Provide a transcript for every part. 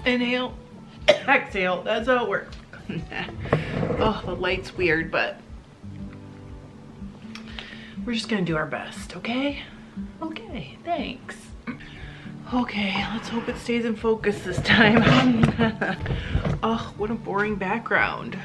Inhale, exhale. That's how it works. Oh, the light's weird, but we're just gonna do our best, okay? Okay, thanks. Okay, let's hope it stays in focus this time. Oh, what a boring background.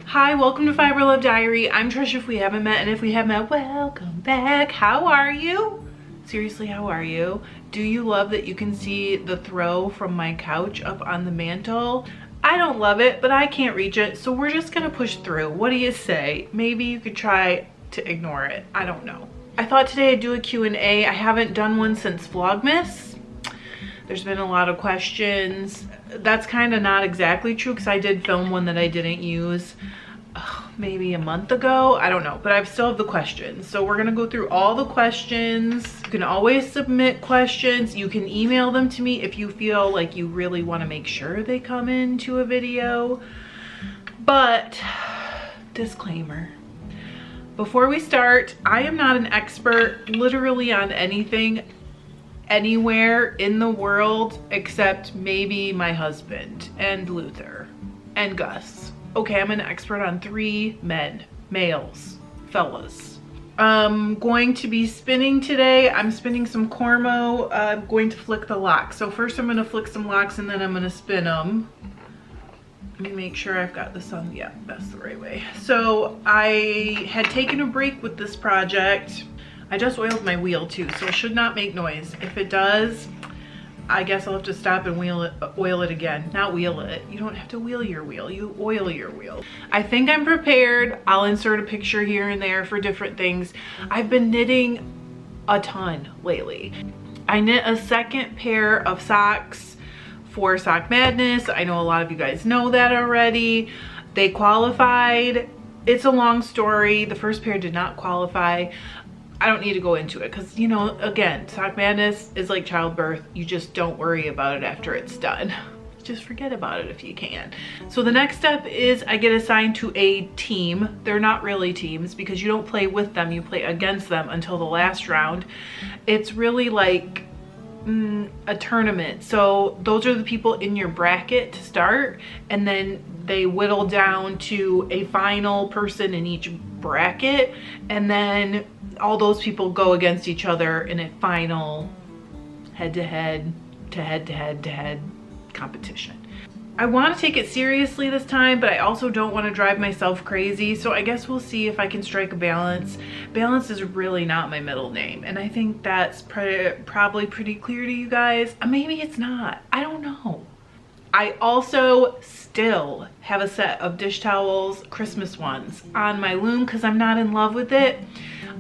Hi, welcome to Fiber Love Diary. I'm Trisha if we haven't met, and if we have met, welcome back. How are you? Seriously, how are you? Do you love that you can see the throw from my couch up on the mantle? I don't love it, but I can't reach it, so we're just gonna push through. What do you say? Maybe you could try to ignore it. I don't know. I thought today I'd do a Q&A. I haven't done one since Vlogmas. There's been a lot of questions. That's kind of not exactly true because I did film one that I didn't use maybe a month ago. I don't know, but I still have the questions. So we're gonna go through all the questions. You can always submit questions. You can email them to me if you feel like you really want to make sure they come into a video. But disclaimer, before we start, I am not an expert literally on anything anywhere in the world except maybe my husband and Luther and Gus. Okay, I'm an expert on 3 men, males, fellas. I'm going to be spinning today. I'm spinning some Cormo. I'm going to flick the locks. So first I'm gonna flick some locks and then I'm gonna spin them. Let me make sure I've got this on. Yeah, that's the right way. So I had taken a break with this project. I just oiled my wheel too, so it should not make noise. If it does, I guess I'll have to stop and oil it again. Not wheel it. You don't have to wheel your wheel. You oil your wheel. I think I'm prepared. I'll insert a picture here and there for different things. I've been knitting a ton lately. I knit a second pair of socks for Sock Madness. I know a lot of you guys know that already. They qualified. It's a long story. The first pair did not qualify. I don't need to go into it because, you know, again, Sock Madness is like childbirth. You just don't worry about it after it's done. Just forget about it if you can. So the next step is I get assigned to a team. They're not really teams because you don't play with them. You play against them until the last round. It's really like a tournament. So those are the people in your bracket to start, and then they whittle down to a final person in each bracket, and then all those people go against each other in a final head-to-head competition. I want to take it seriously this time, but I also don't want to drive myself crazy, so I guess we'll see if I can strike a balance. Balance is really not my middle name, and I think that's probably pretty clear to you guys. Maybe it's not. I don't know. I also still have a set of dish towels, Christmas ones, on my loom because I'm not in love with it.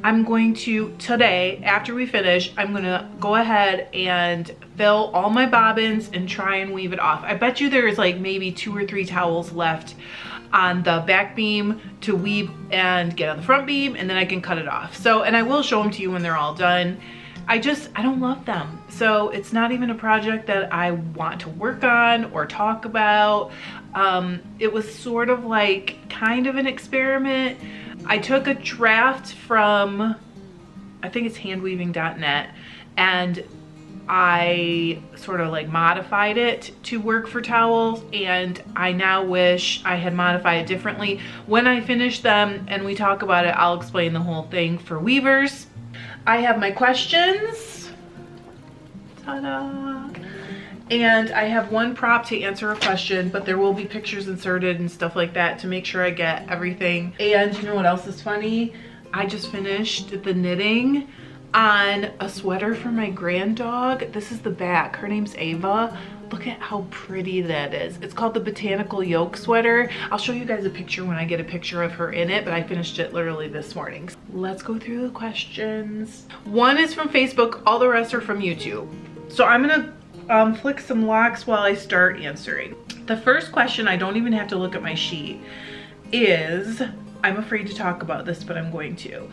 I'm going to, today, after we finish, I'm gonna go ahead and fill all my bobbins and try and weave it off. I bet you there's like maybe 2 or 3 towels left on the back beam to weave and get on the front beam, and then I can cut it off. So, and I will show them to you when they're all done. I don't love them. So it's not even a project that I want to work on or talk about. It was sort of like kind of an experiment. I took a draft from, I think it's handweaving.net, and I sort of like modified it to work for towels, and I now wish I had modified it differently. When I finish them and we talk about it, I'll explain the whole thing for weavers. I have my questions. Ta-da! And I have one prop to answer a question, but there will be pictures inserted and stuff like that to make sure I get everything. And you know what else is funny? I just finished the knitting on a sweater for my grand dog. This is the back. Her name's Ava. Look at how pretty that is. It's called the Botanical Yoke sweater. I'll show you guys a picture when I get a picture of her in it, but I finished it literally this morning. Let's go through the questions. One is from Facebook. All the rest are from YouTube. So I'm gonna flick some locks while I start answering. The first question, I don't even have to look at my sheet, is, I'm afraid to talk about this, but I'm going to.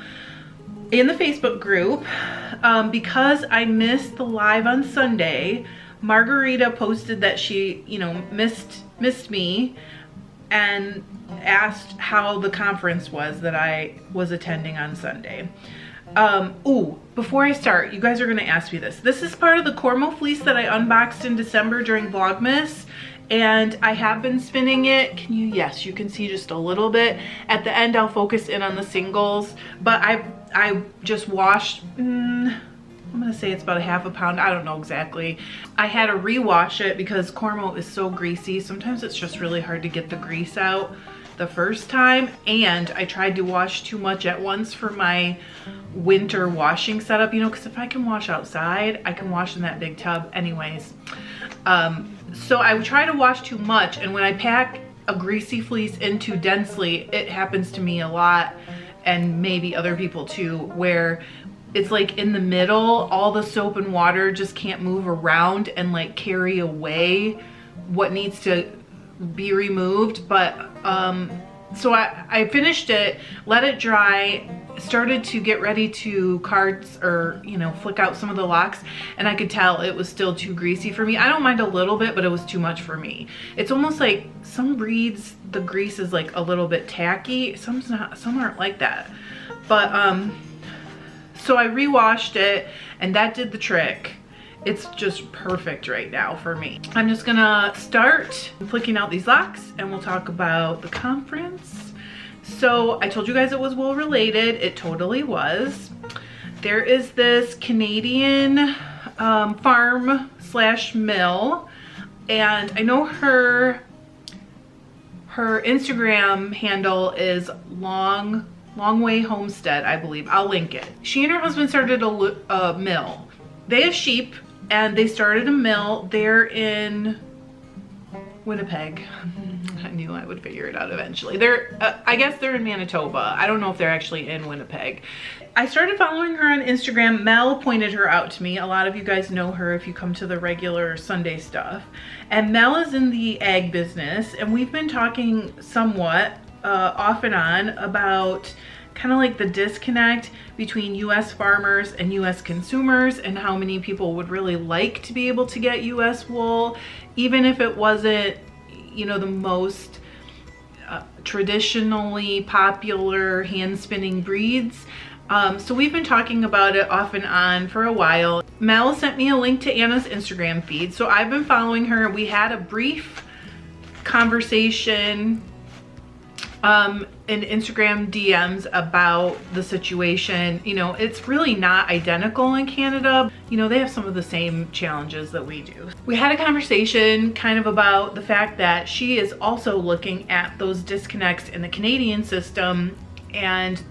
In the Facebook group, because I missed the live on Sunday, Margarita posted that she, you know, missed me and asked how the conference was that I was attending on Sunday. Ooh, before I start, you guys are gonna ask me this. This is part of the Cormo fleece that I unboxed in December during Vlogmas, and I have been spinning it. Can you, yes, you can see just a little bit. At the end, I'll focus in on the singles, but I just washed, I'm gonna say it's about a half a pound, I don't know exactly. I had to rewash it because Cormo is so greasy. Sometimes it's just really hard to get the grease out the first time, and I tried to wash too much at once for my winter washing setup, you know, because if I can wash outside, I can wash in that big tub anyways. So I try to wash too much, and when I pack a greasy fleece in too densely, it happens to me a lot, and maybe other people too, where it's like in the middle, all the soap and water just can't move around and like carry away what needs to be removed. But so I finished it, let it dry, started to get ready to carts or, you know, flick out some of the locks, and I could tell it was still too greasy for me. I don't mind a little bit, but it was too much for me. It's almost like some breeds, the grease is like a little bit tacky. Some's not, some aren't like that. But so I rewashed it, and that did the trick. It's just perfect right now for me. I'm just gonna start flicking out these locks, and we'll talk about the conference. So I told you guys it was wool related. It totally was. There is this Canadian farm slash mill, and I know her Instagram handle is Long Way Homestead, I believe. I'll link it. She and her husband started a mill. They have sheep, and they started a mill there in Winnipeg. I knew I would figure it out eventually. They're, I guess they're in Manitoba. I don't know if they're actually in Winnipeg. I started following her on Instagram. Mel pointed her out to me. A lot of you guys know her if you come to the regular Sunday stuff. And Mel is in the ag business, and we've been talking somewhat off and on about kind of like the disconnect between US farmers and US consumers, and how many people would really like to be able to get US wool, even if it wasn't, you know, the most traditionally popular hand spinning breeds. So we've been talking about it off and on for a while. Mel sent me a link to Anna's Instagram feed, so I've been following her. We had a brief conversation in Instagram DMs about the situation. You know, it's really not identical in Canada. You know, they have some of the same challenges that we do. We had a conversation kind of about the fact that she is also looking at those disconnects in the Canadian system, and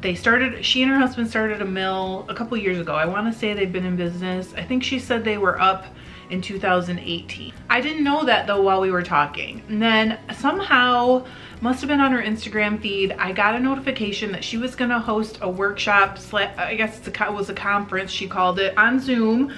she and her husband started a mill a couple years ago. I want to say they've been in business, I think she said they were up in 2018. I didn't know that though while we were talking. And then somehow, must have been on her Instagram feed, I got a notification that she was gonna host a workshop, I guess it was a conference, she called it, on Zoom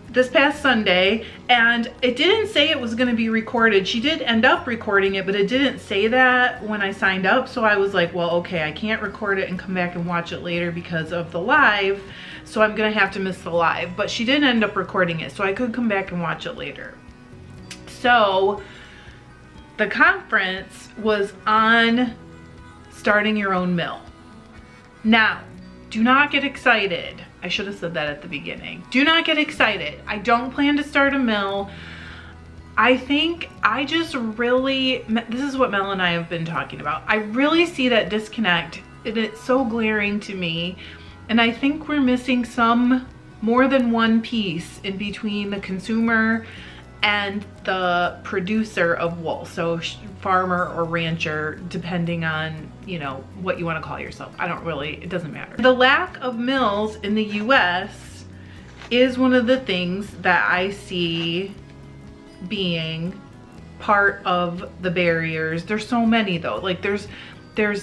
this past Sunday, and it didn't say it was gonna be recorded. She did end up recording it, but it didn't say that when I signed up, so I was like, well, okay, I can't record it and come back and watch it later because of the live, so I'm gonna have to miss the live. But she did end up recording it, so I could come back and watch it later. So the conference was on starting your own mill. Now, do not get excited. I should have said that at the beginning. Do not get excited. I don't plan to start a mill. I think I just really, this is what Mel and I have been talking about. I really see that disconnect, and it's so glaring to me. And I think we're missing more than one piece in between the consumer and the producer of wool. So farmer or rancher, depending on, you know, what you want to call yourself. It doesn't matter. The lack of mills in the US is one of the things that I see being part of the barriers. There's so many though. Like there's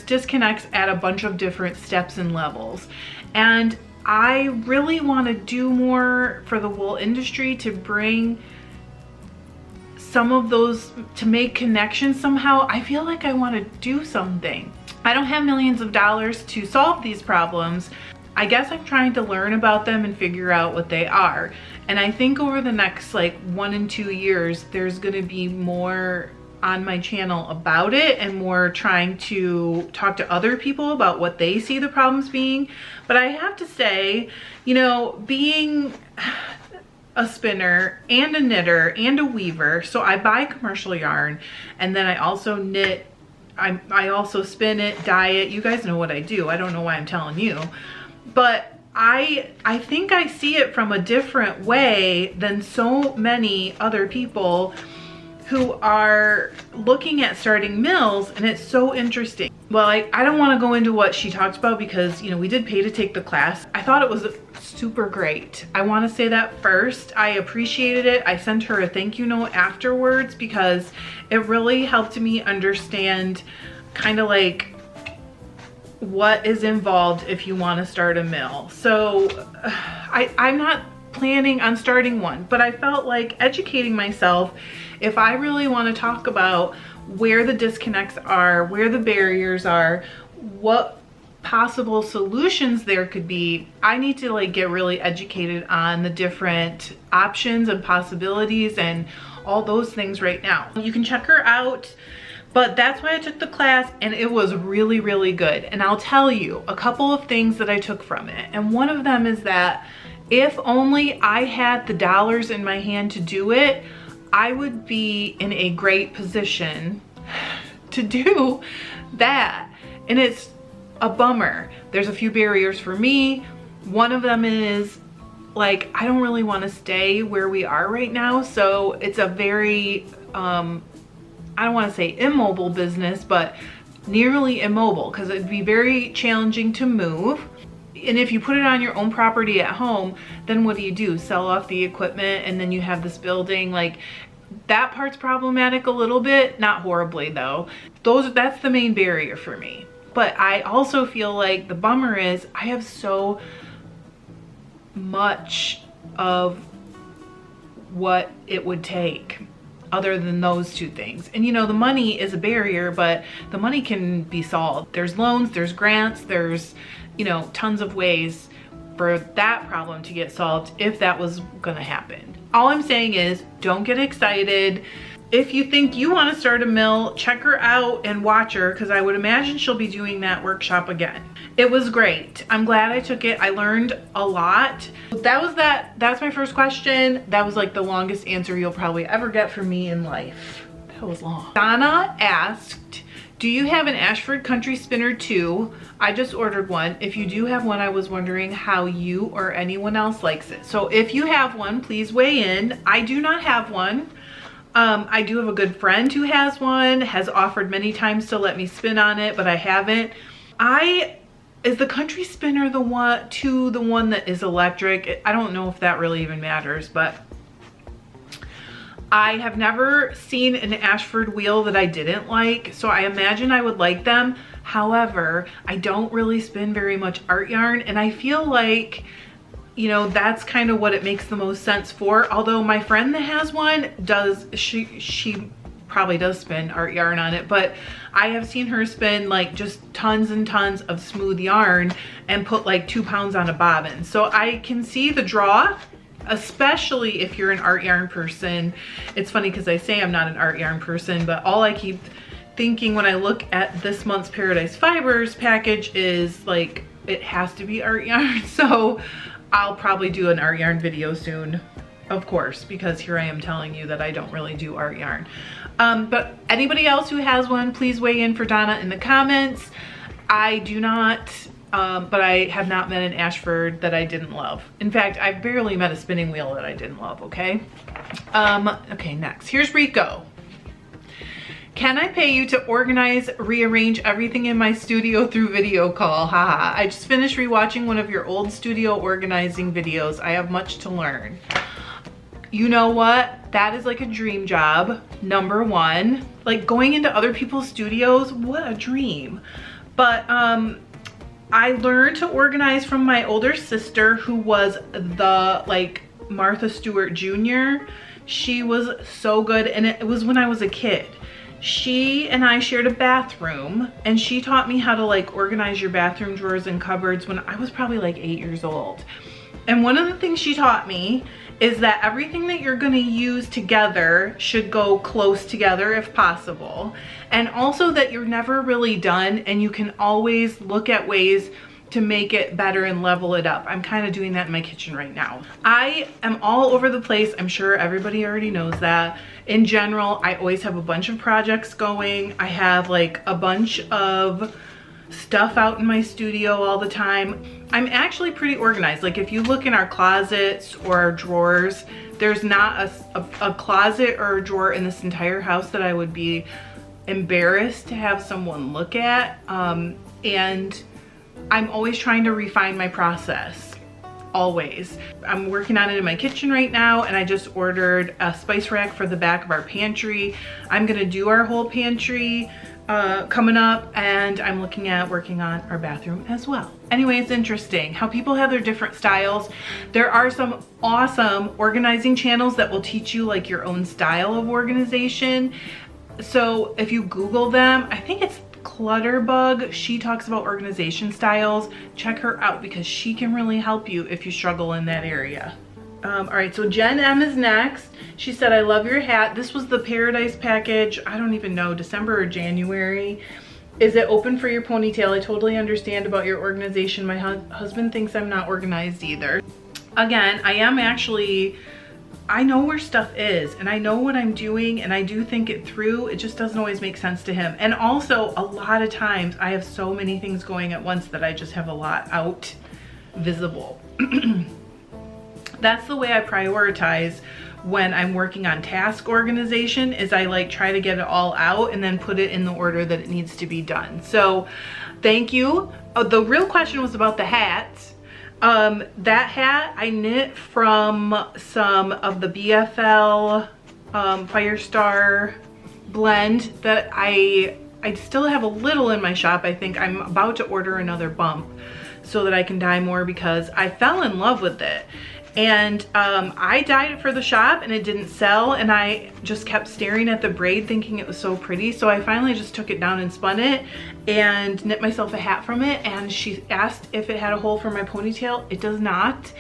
disconnects at a bunch of different steps and levels. And I really want to do more for the wool industry to bring some of those, to make connections somehow. I feel like I want to do something. I don't have millions of dollars to solve these problems. I guess I'm trying to learn about them and figure out what they are. And I think over the next like 1 and 2 years, there's gonna be more on my channel about it and more trying to talk to other people about what they see the problems being. But I have to say, you know, being a spinner and a knitter and a weaver, so I buy commercial yarn and then I also knit, I also spin it, dye it. You guys know what I do. I don't know why I'm telling you, but I think I see it from a different way than so many other people who are looking at starting mills, and it's so interesting. Well, I don't want to go into what she talked about because, you know, we did pay to take the class. I thought it was super great. I want to say that first. I appreciated it. I sent her a thank you note afterwards because it really helped me understand kind of like what is involved if you want to start a mill. So I'm not planning on starting one, but I felt like educating myself, if I really want to talk about where the disconnects are, where the barriers are, what possible solutions there could be, I need to like get really educated on the different options and possibilities and all those things right now. You can check her out, but that's why I took the class, and it was really, really good. And I'll tell you a couple of things that I took from it. And one of them is that if only I had the dollars in my hand to do it, I would be in a great position to do that. And it's a bummer. There's a few barriers for me. One of them is like, I don't really want to stay where we are right now. So it's a very, I don't want to say immobile business, but nearly immobile, because it'd be very challenging to move. And if you put it on your own property at home, then what do? Sell off the equipment and then you have this building. Like, that part's problematic a little bit, not horribly though. That's the main barrier for me. But I also feel like the bummer is I have so much of what it would take other than those two things. And you know, the money is a barrier, but the money can be solved. There's loans, there's grants, there's, you know, tons of ways for that problem to get solved if that was gonna happen. All I'm saying is don't get excited. If you think you want to start a mill, check her out and watch her, because I would imagine she'll be doing that workshop again. It was great. I'm glad I took it. I learned a lot. That's my first question. That was like the longest answer you'll probably ever get from me in life. That was long. Donna asked, do you have an Ashford Country Spinner too? I just ordered one. If you do have one, I was wondering how you or anyone else likes it. So if you have one, please weigh in. I do not have one. I do have a good friend who has one, has offered many times to let me spin on it, but I haven't. Is the Country Spinner the one that is electric? I don't know if that really even matters, but I have never seen an Ashford wheel that I didn't like, so I imagine I would like them. However, I don't really spin very much art yarn, and I feel like, you know, that's kind of what it makes the most sense for. Although my friend that has one she probably does spin art yarn on it, but I have seen her spin like just tons and tons of smooth yarn and put like 2 pounds on a bobbin. So I can see the draw, especially if you're an art yarn person. It's funny because I say I'm not an art yarn person, but all I keep thinking when I look at this month's Paradise Fibers package is like, it has to be art yarn. So I'll probably do an art yarn video soon, of course, because here I am telling you that I don't really do art yarn. But anybody else who has one, please weigh in for Donna in the comments. I do not, but I have not met an Ashford that I didn't love. In fact, I barely met a spinning wheel that I didn't love, okay? Okay, next. Here's Rico. Can I pay you to organize, rearrange everything in my studio through video call? Haha. I just finished rewatching one of your old studio organizing videos. I have much to learn. You know what? That is like a dream job, number one. Like going into other people's studios, what a dream. But I learned to organize from my older sister, who was the like Martha Stewart Jr. She was so good, and it was when I was a kid. She and I shared a bathroom, and she taught me how to like organize your bathroom drawers and cupboards when I was probably like 8 years old. And one of the things she taught me is that everything that you're gonna use together should go close together if possible. And also that you're never really done and you can always look at ways to make it better and level it up. I'm kind of doing that in my kitchen right now. I am all over the place. I'm sure everybody already knows that. In general, I always have a bunch of projects going. I have like a bunch of stuff out in my studio all the time. I'm actually pretty organized. Like if you look in our closets or our drawers, there's not a closet or a drawer in this entire house that I would be embarrassed to have someone look at. And I'm always trying to refine my process, always. I'm working on it in my kitchen right now, and I just ordered a spice rack for the back of our pantry. I'm gonna do our whole pantry coming up, and I'm looking at working on our bathroom as well. Anyway, it's interesting how people have their different styles. There are some awesome organizing channels that will teach you like your own style of organization. So if you Google them, I think it's Clutterbug. She talks about organization styles. Check her out because she can really help you if you struggle in that area. All right, so Jen M is next. She said, I love your hat. This was the Paradise package. I don't even know, December or January. Is it open for your ponytail? I totally understand about your organization. My husband thinks I'm not organized either. Again, I am actually, I know where stuff is and I know what I'm doing and I do think it through. It just doesn't always make sense to him. And also a lot of times I have so many things going at once that I just have a lot out visible. That's the way I prioritize when I'm working on task organization, is I like try to get it all out and then put it in the order that it needs to be done. So thank you. Oh, the real question was about the hat. That hat I knit from some of the BFL Firestar blend that I still have a little in my shop. I think I'm about to order another bump so that I can dye more because I fell in love with it. And I dyed it for the shop and it didn't sell, and I just kept staring at the braid thinking it was so pretty. So I finally just took it down and spun it and knit myself a hat from it. And she asked if it had a hole for my ponytail. It does not.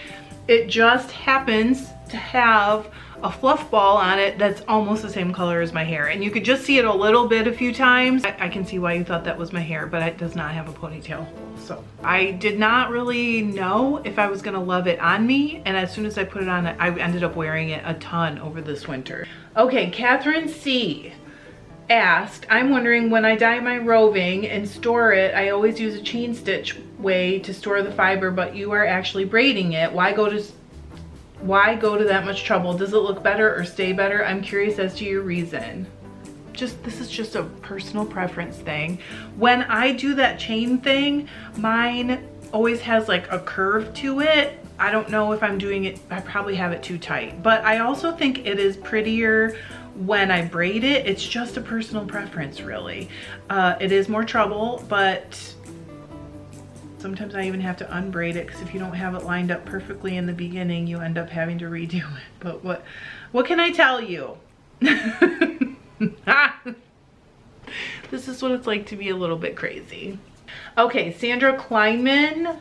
It just happens to have a fluff ball on it that's almost the same color as my hair. And you could just see it a little bit a few times. I can see why you thought that was my hair, but it does not have a ponytail hole. So I did not really know if I was gonna love it on me. And as soon as I put it on, I ended up wearing it a ton over this winter. Okay, Catherine C asked, I'm wondering when I dye my roving and store it, I always use a chain stitch way to store the fiber, but you are actually braiding it. Why go to that much trouble? Does it look better or stay better? I'm curious as to your reason. This is just a personal preference thing. When I do that chain thing, mine always has like a curve to it. I don't know if I'm doing it, I probably have it too tight, but I also think it is prettier when I braid it. It's just a personal preference, really. It is more trouble, but sometimes I even have to unbraid it because if you don't have it lined up perfectly in the beginning, you end up having to redo it. But what can I tell you? This is what it's like to be a little bit crazy. Okay, Sandra Kleinman.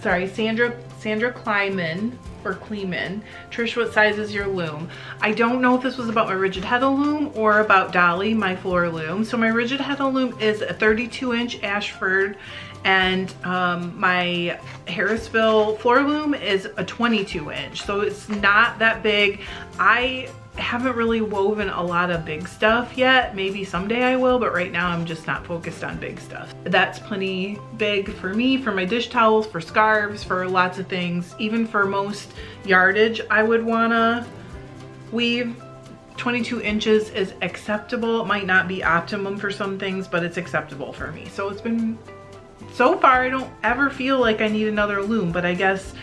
Sorry, Sandra Kleinman or Kleeman. Trish, what size is your loom? I don't know if this was about my rigid heddle loom or about Dolly, my floor loom. So my rigid heddle loom is a 32-inch Ashford, and my Harrisville floor loom is a 22-inch. So it's not that big. I haven't really woven a lot of big stuff yet. Maybe someday I will, but right now I'm just not focused on big stuff. That's plenty big for me, for my dish towels, for scarves, for lots of things. Even for most yardage I would wanna weave. 22 inches is acceptable. It might not be optimum for some things, but it's acceptable for me. So it's been, so far I don't ever feel like I need another loom, but I guess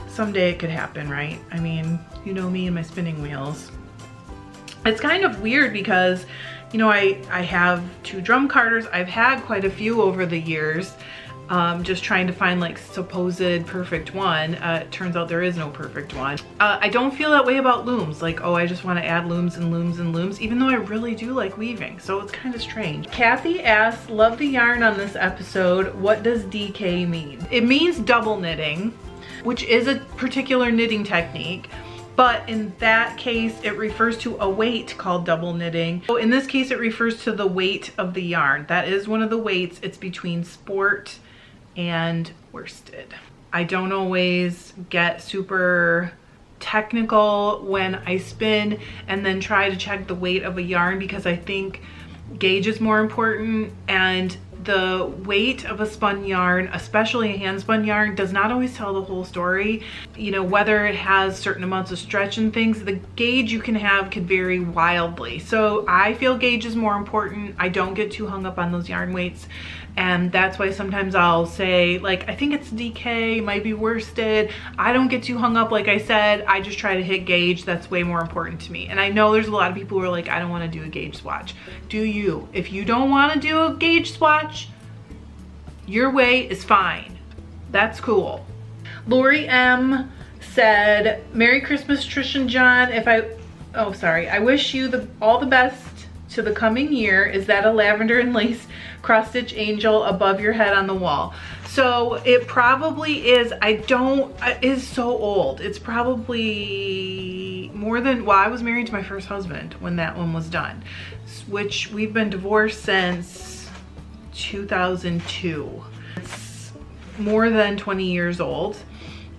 someday it could happen, right? I mean, you know me and my spinning wheels. It's kind of weird because, you know, I have 2 drum carters. I've had quite a few over the years, just trying to find like supposed perfect one. It turns out there is no perfect one. I don't feel that way about looms. Like, oh, I just want to add looms and looms and looms, even though I really do like weaving. So it's kind of strange. Kathy asks, love the yarn on this episode. What does DK mean? It means double knitting, which is particular knitting technique. But in that case, it refers to a weight called double knitting. So in this case, it refers to the weight of the yarn. That is one of the weights. It's between sport and worsted. I don't always get super technical when I spin and then try to check the weight of a yarn, because I think gauge is more important, and the weight of a spun yarn, especially a hand spun yarn, does not always tell the whole story. You know, whether it has certain amounts of stretch and things, the gauge you can have could vary wildly. So I feel gauge is more important. I don't get too hung up on those yarn weights. And that's why sometimes I'll say, like, I think it's DK, might be worsted. I don't get too hung up, like I said. I just try to hit gauge. That's way more important to me. And I know there's a lot of people who are like, I don't want to do a gauge swatch. Do you? If you don't want to do a gauge swatch, your way is fine. That's cool. Lori M said, Merry Christmas, Trish and John. I wish you all the best to the coming year. Is that a lavender and lace cross stitch angel above your head on the wall? So it probably is. It is so old. It's probably more than, well, I was married to my first husband when that one was done, which we've been divorced since 2002. It's more than 20 years old.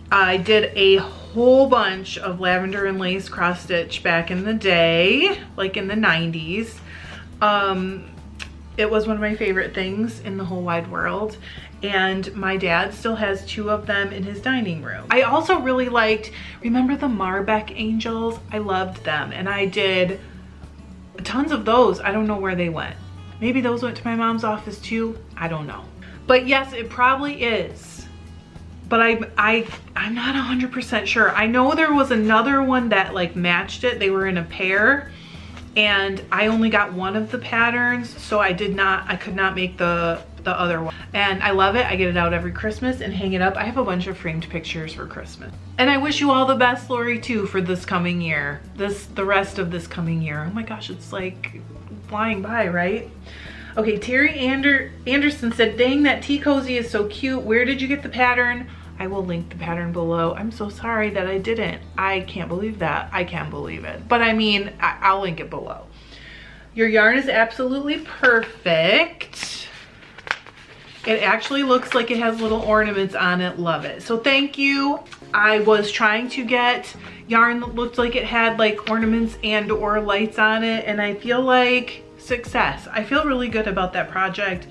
I did a whole bunch of lavender and lace cross stitch back in the day, like in the 90s. It was one of my favorite things in the whole wide world. And my dad still has 2 of them in his dining room. I also really liked, remember the Bammerkt angels? I loved them. And I did tons of those. I don't know where they went. Maybe those went to my mom's office too. I don't know. But yes, it probably is. But I'm not 100% sure. I know there was another one that like matched it. They were in a pair, and I only got one of the patterns, so I could not make the other one. And I love it. I get it out every Christmas and hang it up. I have a bunch of framed pictures for Christmas. And I wish you all the best, Lori, too, for this coming year. The rest of this coming year. Oh my gosh, it's like flying by, right? Okay, Terry Anderson said, dang, that tea cozy is so cute. Where did you get the pattern? I will link the pattern below. I'm so sorry that I didn't. I can't believe that. I can't believe it. But I mean, I'll link it below. Your yarn is absolutely perfect. It actually looks like it has little ornaments on it. Love it. So thank you. I was trying to get yarn that looked like it had like ornaments and or lights on it, and I feel like success. I feel really good about that project.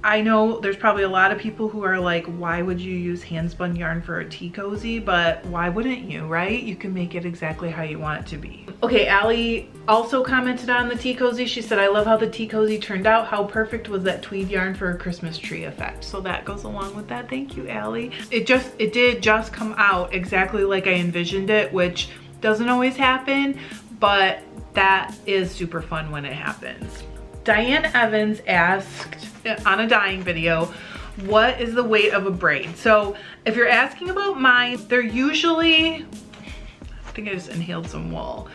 I know there's probably a lot of people who are like, why would you use hand spun yarn for a tea cozy? But why wouldn't you, right? You can make it exactly how you want it to be. Okay, Allie also commented on the tea cozy. She said, I love how the tea cozy turned out. How perfect was that tweed yarn for a Christmas tree effect? So that goes along with that. Thank you, Allie. It did just come out exactly like I envisioned it, which doesn't always happen, but that is super fun when it happens. Diane Evans asked on a dyeing video, what is the weight of a braid? So if you're asking about mine, they're usually, I think I just inhaled some wool.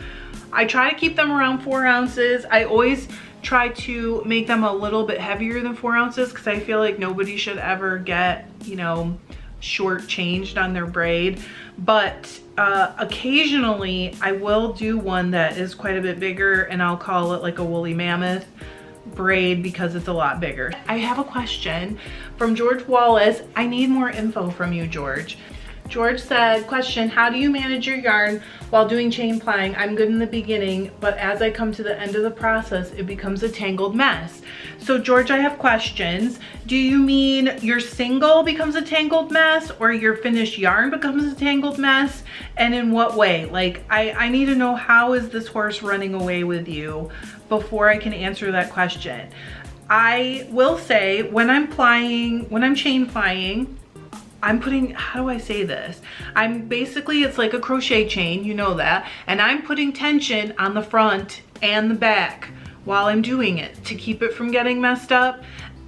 I try to keep them around 4 ounces. I always try to make them a little bit heavier than 4 ounces because I feel like nobody should ever get, you know, shortchanged on their braid. But occasionally I will do one that is quite a bit bigger, and I'll call it like a woolly mammoth braid because it's a lot bigger. I have a question from George Wallace. I need more info from you, George. George said, question, how do you manage your yarn while doing chain plying? I'm good in the beginning, but as I come to the end of the process, it becomes a tangled mess. So George, I have questions. Do you mean your single becomes a tangled mess, or your finished yarn becomes a tangled mess? And in what way? Like, I need to know, how is this horse running away with you before I can answer that question. I will say, when I'm chain plying, I'm putting, how do I say this? It's like a crochet chain, you know that, and I'm putting tension on the front and the back while I'm doing it to keep it from getting messed up.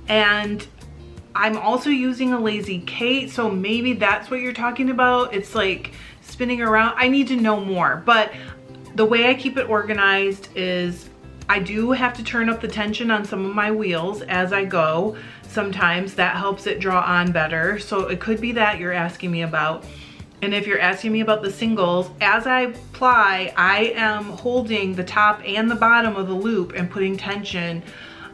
And I'm also using a lazy Kate, so maybe that's what you're talking about. It's like spinning around. I need to know more, but the way I keep it organized is I do have to turn up the tension on some of my wheels as I go. Sometimes that helps it draw on better. So it could be that you're asking me about. And if you're asking me about the singles, as I apply, I am holding the top and the bottom of the loop and putting tension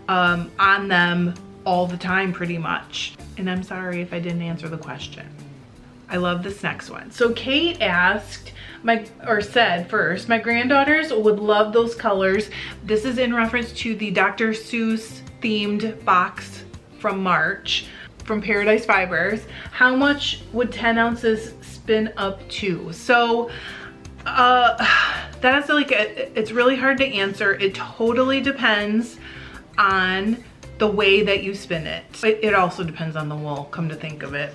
on them all the time pretty much. And I'm sorry if I didn't answer the question. I love this next one. So Kate asked, said first, my granddaughters would love those colors. This is in reference to the Dr. Seuss themed box from March from Paradise Fibers. How much would 10 ounces spin up to? So that's like, it's really hard to answer. It totally depends on the way that you spin it. It also depends on the wool, come to think of it.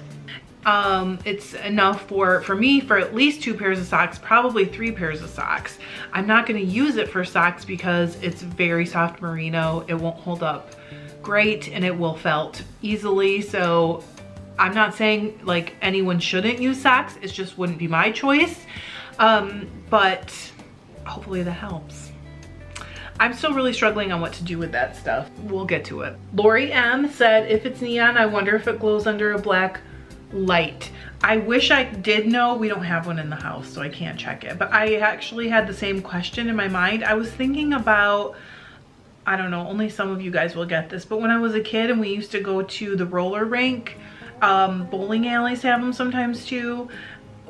It's enough for me for at least 2 pairs of socks, probably 3 pairs of socks. I'm not going to use it for socks because it's very soft merino. It won't hold up great and it will felt easily. So I'm not saying like anyone shouldn't use socks. It just wouldn't be my choice. But hopefully that helps. I'm still really struggling on what to do with that stuff. We'll get to it. Lori M said, if it's neon, I wonder if it glows under a black light. I wish I did know. We don't have one in the house, so I can't check it. But I actually had the same question in my mind. I was thinking about, I don't know, only some of you guys will get this, but when I was a kid and we used to go to the roller rink, bowling alleys have them sometimes too,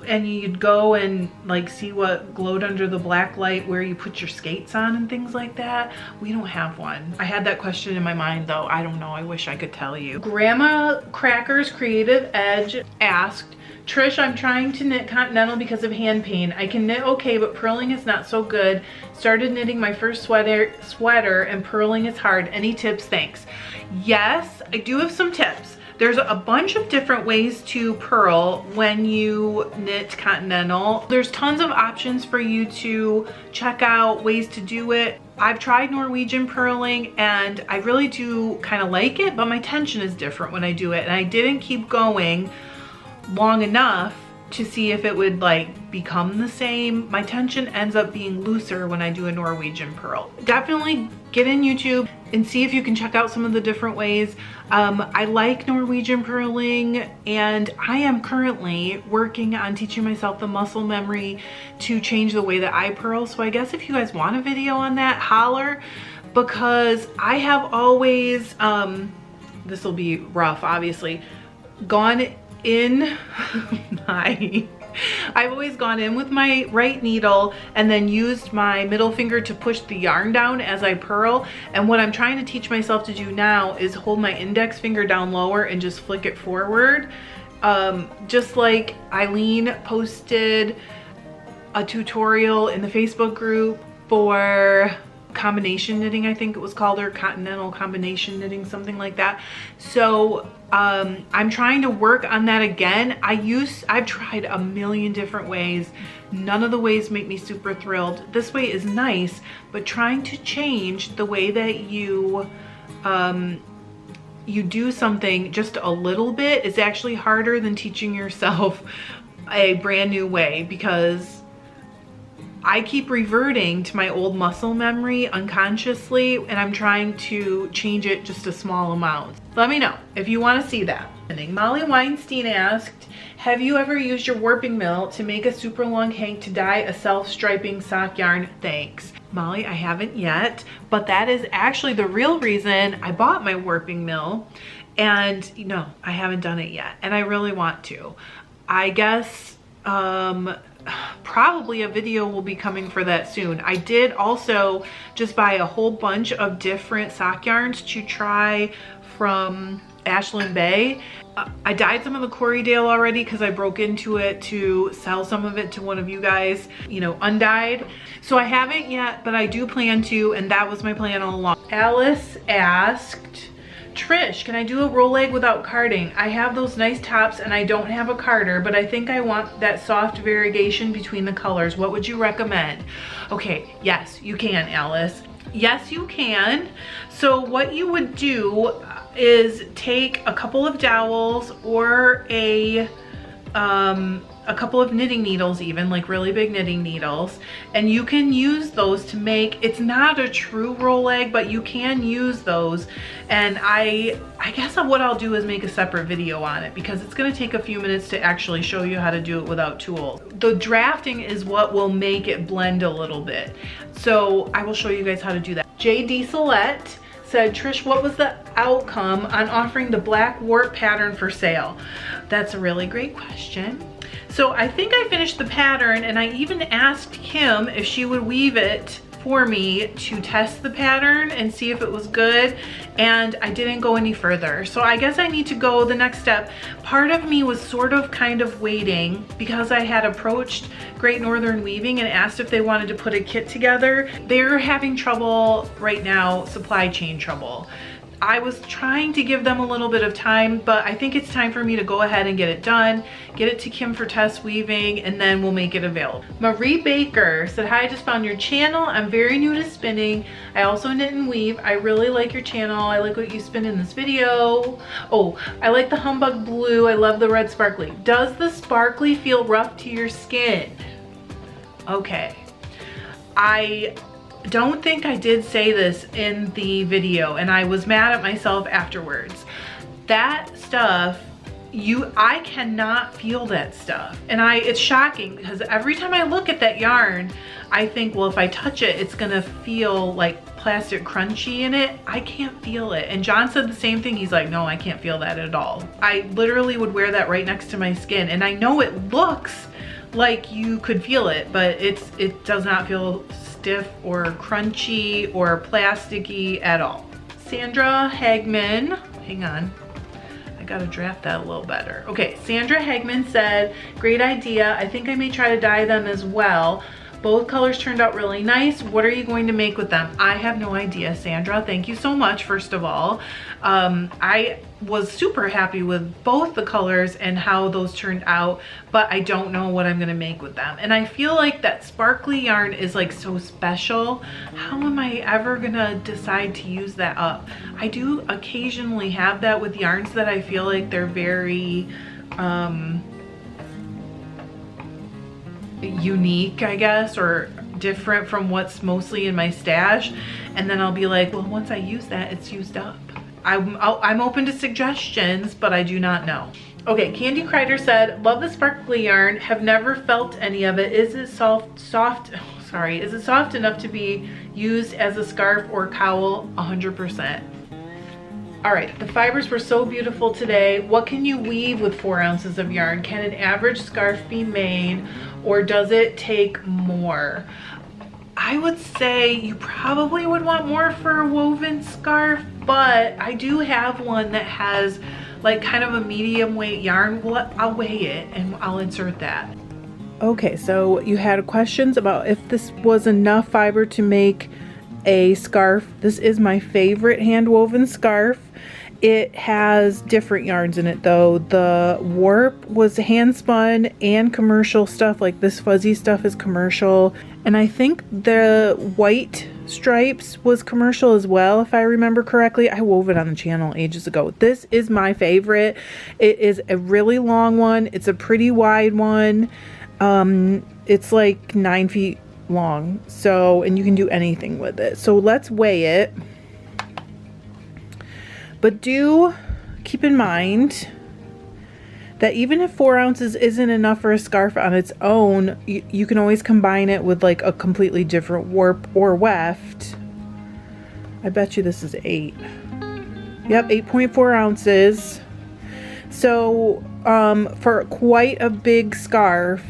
and you'd go and like see what glowed under the black light where you put your skates on and things like that. We don't have one. I had that question in my mind though. I don't know. I wish I could tell you. Grandma Cracker's Creative Edge asked, Trish, I'm trying to knit Continental because of hand pain. I can knit okay, but purling is not so good. Started knitting my first sweater and purling is hard. Any tips? Thanks. Yes, I do have some tips. There's a bunch of different ways to purl when you knit Continental. There's tons of options for you to check out, ways to do it. I've tried Norwegian purling and I really do kind of like it, but my tension is different when I do it. And I didn't keep going long enough to see if it would like become the same. My tension ends up being looser when I do a Norwegian purl. Definitely get in YouTube and see if you can check out some of the different ways. I like Norwegian purling and I am currently working on teaching myself the muscle memory to change the way that I purl. So I guess if you guys want a video on that, holler, because I have always, this will be rough obviously, gone in I've always gone in with my right needle and then used my middle finger to push the yarn down as I purl. And what I'm trying to teach myself to do now is hold my index finger down lower and just flick it forward. Just like Eileen posted a tutorial in the Facebook group for combination knitting, I think it was called, or Continental combination knitting, something like that. So I'm trying to work on that again. I've tried a million different ways. None of the ways make me super thrilled. This way is nice, but trying to change the way that you do something just a little bit is actually harder than teaching yourself a brand new way, because I keep reverting to my old muscle memory unconsciously, and I'm trying to change it just a small amount. Let me know if you want to see that. Molly Weinstein asked, have you ever used your warping mill to make a super long hank to dye a self-striping sock yarn? Thanks. Molly, I haven't yet, but that is actually the real reason I bought my warping mill. And no, I haven't done it yet, and I really want to. I guess probably a video will be coming for that soon. I did also just buy a whole bunch of different sock yarns to try from Ashland Bay. I dyed some of the Corriedale already because I broke into it to sell some of it to one of you guys, you know, undyed. So I haven't yet, but I do plan to, and that was my plan all along. Alice asked, Trish, can I do a roll leg without carding? I have those nice tops and I don't have a carder, but I think I want that soft variegation between the colors. What would you recommend? Okay, yes, you can, Alice. Yes, you can. So what you would do is take a couple of dowels or a a couple of knitting needles, even like really big knitting needles, and you can use those to make, it's not a true roll egg, but you can use those. And I guess what I'll do is make a separate video on it, because it's going to take a few minutes to actually show you how to do it without tools. The drafting is what will make it blend a little bit, so I will show you guys how to do that. JD Select said, Trish, what was the outcome on offering the black warp pattern for sale? That's a really great question. So I think I finished the pattern, and I even asked Kim if she would weave it for me to test the pattern and see if it was good, and I didn't go any further. So I guess I need to go the next step. Part of me was sort of kind of waiting, because I had approached Great Northern Weaving and asked if they wanted to put a kit together. They're having trouble right now, supply chain trouble. I was trying to give them a little bit of time, but I think it's time for me to go ahead and get it done, get it to Kim for test weaving, and then we'll make it available. Marie Baker said, hi, I just found your channel. I'm very new to spinning. I also knit and weave. I really like your channel. I like what you spin in this video. Oh, I like the humbug blue. I love the red sparkly. Does the sparkly feel rough to your skin? Okay. I don't think I did say this in the video, and I was mad at myself afterwards. That stuff, I cannot feel that stuff. And it's shocking, because every time I look at that yarn, I think, well, if I touch it, it's gonna feel like plastic crunchy in it. I can't feel it. And John said the same thing. He's like, no, I can't feel that at all. I literally would wear that right next to my skin, and I know it looks like you could feel it, but it does not feel stiff or crunchy or plasticky at all. Sandra Hagman, hang on, I gotta draft that a little better. Okay, Sandra Hagman said, great idea. I think I may try to dye them as well. Both colors turned out really nice. What are you going to make with them? I have no idea, Sandra. Thank you so much, first of all. I was super happy with both the colors and how those turned out, but I don't know what I'm gonna make with them. And I feel like that sparkly yarn is like so special. How am I ever gonna decide to use that up? I do occasionally have that with yarns that I feel like they're very, unique, I guess, or different from what's mostly in my stash, and then I'll be like, well, once I use that, it's used up. I'm open to suggestions, but I do not know. Okay, Candy Kreider said, love the sparkly yarn, have never felt any of it. Is it is it soft enough to be used as a scarf or cowl? 100%. All right, the fibers were so beautiful today. What can you weave with 4 ounces of yarn? Can an average scarf be made, or does it take more? I would say you probably would want more for a woven scarf, but I do have one that has like kind of a medium weight yarn. Well, I'll weigh it and I'll insert that. Okay, so you had questions about if this was enough fiber to make a scarf. This is my favorite hand woven scarf. It has different yarns in it though. The warp was hand spun and commercial stuff, like this fuzzy stuff is commercial. And I think the white stripes was commercial as well, if I remember correctly. I wove it on the channel ages ago. This is my favorite. It is a really long one. It's a pretty wide one. It's like 9 feet long, so, and you can do anything with it. So let's weigh it. But do keep in mind that even if 4 ounces isn't enough for a scarf on its own, you can always combine it with like a completely different warp or weft. I bet you this is 8. Yep, 8.4 ounces. So for quite a big scarf,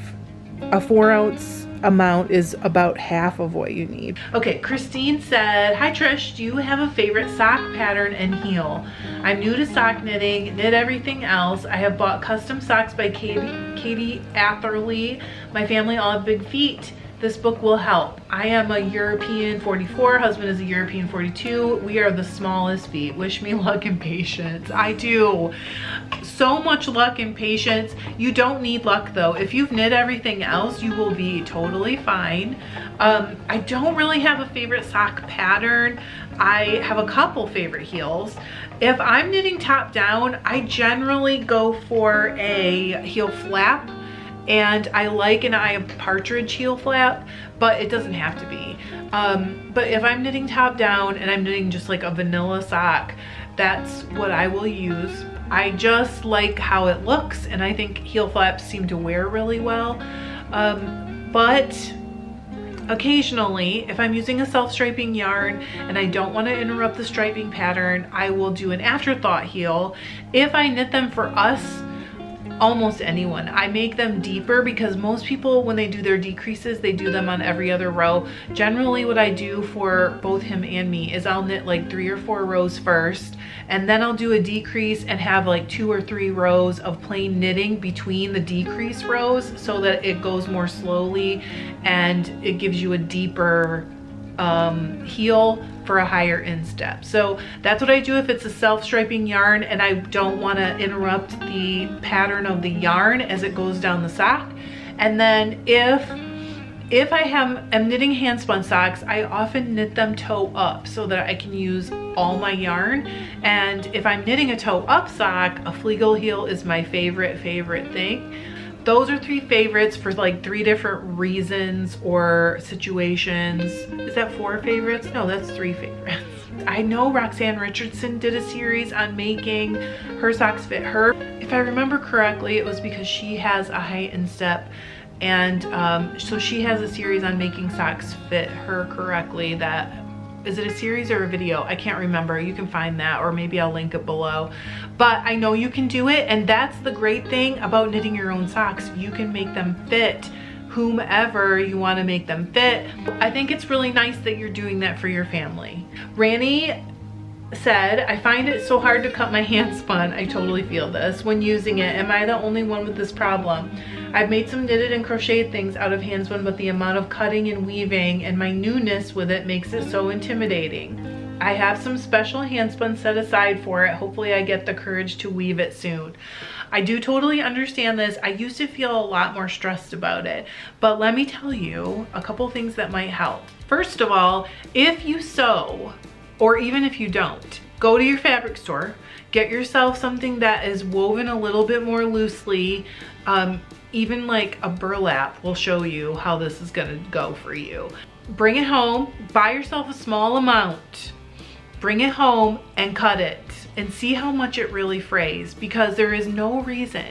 a 4 ounce amount is about half of what you need. Okay, Christine said, hi Trish, do you have a favorite sock pattern and heel? I'm new to sock knitting, knit everything else. I have bought custom socks by Katie Atherley. My family all have big feet. This book will help. I am a European 44, husband is a European 42. We are the smallest feet. Wish me luck and patience. I do. So much luck and patience. You don't need luck though. If you've knit everything else, you will be totally fine. I don't really have a favorite sock pattern. I have a couple favorite heels. If I'm knitting top down, I generally go for a heel flap, and I like an eye of partridge heel flap, but it doesn't have to be. But if I'm knitting top down and I'm knitting just like a vanilla sock, that's what I will use. I just like how it looks, and I think heel flaps seem to wear really well. But occasionally, if I'm using a self-striping yarn and I don't want to interrupt the striping pattern, I will do an afterthought heel. If I knit them for us, almost anyone, I make them deeper, because most people, when they do their decreases, they do them on every other row. Generally what I do for both him and me is I'll knit like 3 or 4 rows first, and then I'll do a decrease and have like 2 or 3 rows of plain knitting between the decrease rows, so that it goes more slowly and it gives you a deeper heel for a higher instep. So that's what I do if it's a self-striping yarn and I don't want to interrupt the pattern of the yarn as it goes down the sock. And then if I am knitting hand spun socks, I often knit them toe up so that I can use all my yarn. And if I'm knitting a toe up sock, a Flegel heel is my favorite thing. Those are 3 favorites for like 3 different reasons or situations. Is that 4 favorites? No, that's 3 favorites. I know Roxanne Richardson did a series on making her socks fit her. If I remember correctly, it was because she has a high instep, and so she has a series on making socks fit her correctly. Is it a series or a video? I can't remember. You can find that, or maybe I'll link it below. But I know you can do it, and that's the great thing about knitting your own socks. You can make them fit whomever you want to make them fit. I think it's really nice that you're doing that for your family. Rani said, I find it so hard to cut my hand spun. I totally feel this when using it. Am I the only one with this problem? I've made some knitted and crocheted things out of hand spun, but the amount of cutting and weaving and my newness with it makes it so intimidating. I have some special hand spun set aside for it. Hopefully I get the courage to weave it soon. I do totally understand this. I used to feel a lot more stressed about it, but let me tell you a couple things that might help. First of all, if you sew, or even if you don't, go to your fabric store, get yourself something that is woven a little bit more loosely. Even like a burlap will show you how this is gonna go for you. Bring it home, buy yourself a small amount, bring it home and cut it and see how much it really frays, because there is no reason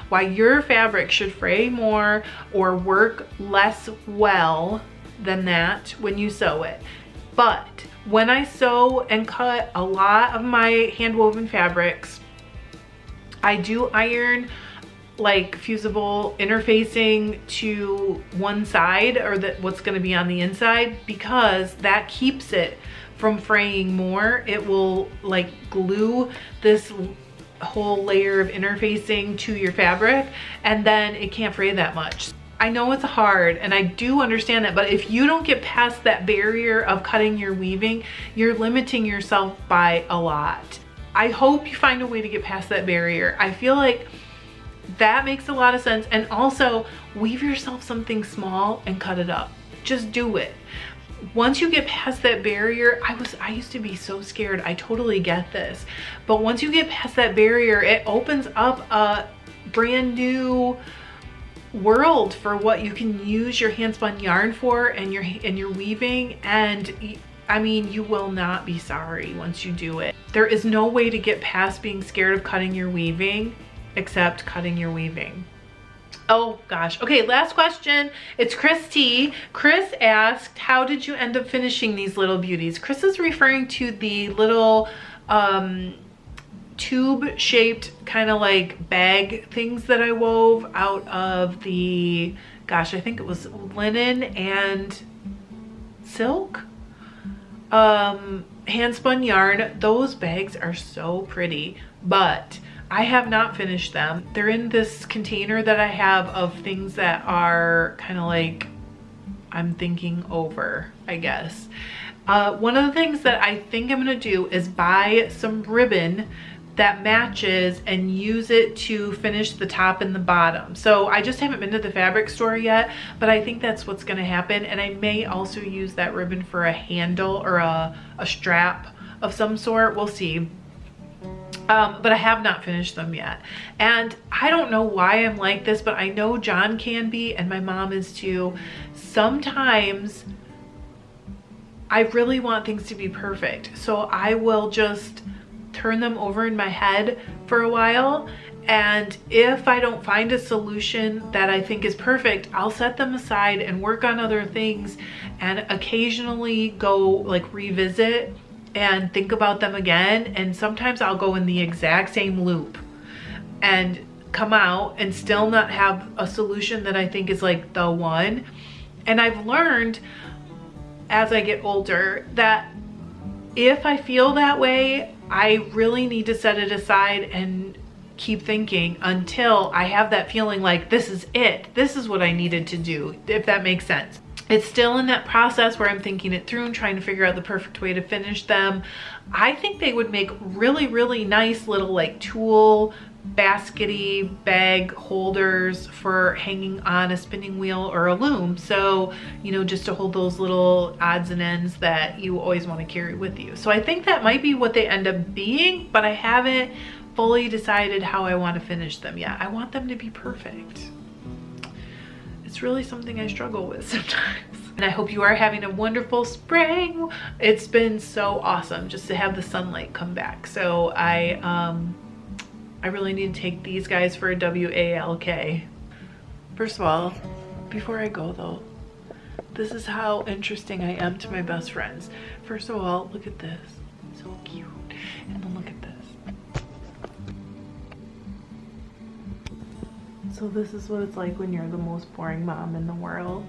why your fabric should fray more or work less well than that when you sew it. But when I sew and cut a lot of my hand woven fabrics, I do iron like fusible interfacing to one side, or what's going to be on the inside, because that keeps it from fraying more. It will like glue this whole layer of interfacing to your fabric, and then it can't fray that much. I know it's hard, and I do understand that, but if you don't get past that barrier of cutting your weaving, you're limiting yourself by a lot. I hope you find a way to get past that barrier. I feel like that makes a lot of sense. And also, weave yourself something small and cut it up. Just do it. Once you get past that barrier, I used to be so scared. I totally get this. But once you get past that barrier, it opens up a brand new world for what you can use your hand spun yarn for and your weaving. And I mean, you will not be sorry once you do it. There is no way to get past being scared of cutting your weaving except cutting your weaving. Oh gosh. Okay, last question. It's Chris T. Chris asked, how did you end up finishing these little beauties? Chris is referring to the little tube shaped kind of like bag things that I wove out of the, gosh, I think it was linen and silk hand spun yarn. Those bags are so pretty, but I have not finished them. They're in this container that I have of things that are kind of like I'm thinking over, I guess. One of the things that I think I'm gonna do is buy some ribbon that matches and use it to finish the top and the bottom. So I just haven't been to the fabric store yet, but I think that's what's gonna happen. And I may also use that ribbon for a handle or a strap of some sort. We'll see. But I have not finished them yet. And I don't know why I'm like this, but I know John can be, and my mom is too. Sometimes I really want things to be perfect. So I will just turn them over in my head for a while. And if I don't find a solution that I think is perfect, I'll set them aside and work on other things, and occasionally go like revisit and think about them again. And sometimes I'll go in the exact same loop and come out and still not have a solution that I think is like the one. And I've learned as I get older that if I feel that way, I really need to set it aside and keep thinking until I have that feeling like this is it. This is what I needed to do, if that makes sense. It's still in that process where I'm thinking it through and trying to figure out the perfect way to finish them. I think they would make really, really nice little like tool baskety bag holders for hanging on a spinning wheel or a loom. So, you know, just to hold those little odds and ends that you always want to carry with you. So I think that might be what they end up being, but I haven't fully decided how I want to finish them yet. I want them to be perfect. It's really something I struggle with sometimes. And I hope you are having a wonderful spring. It's been so awesome just to have the sunlight come back. So I really need to take these guys for a WALK. First of all, before I go though, this is how interesting I am to my best friends. First of all, look at this. So cute. And then look at this. So this is what it's like when you're the most boring mom in the world.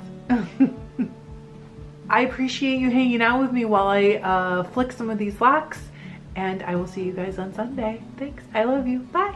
I appreciate you hanging out with me while I flick some of these locks, and I will see you guys on Sunday. Thanks. I love you. Bye.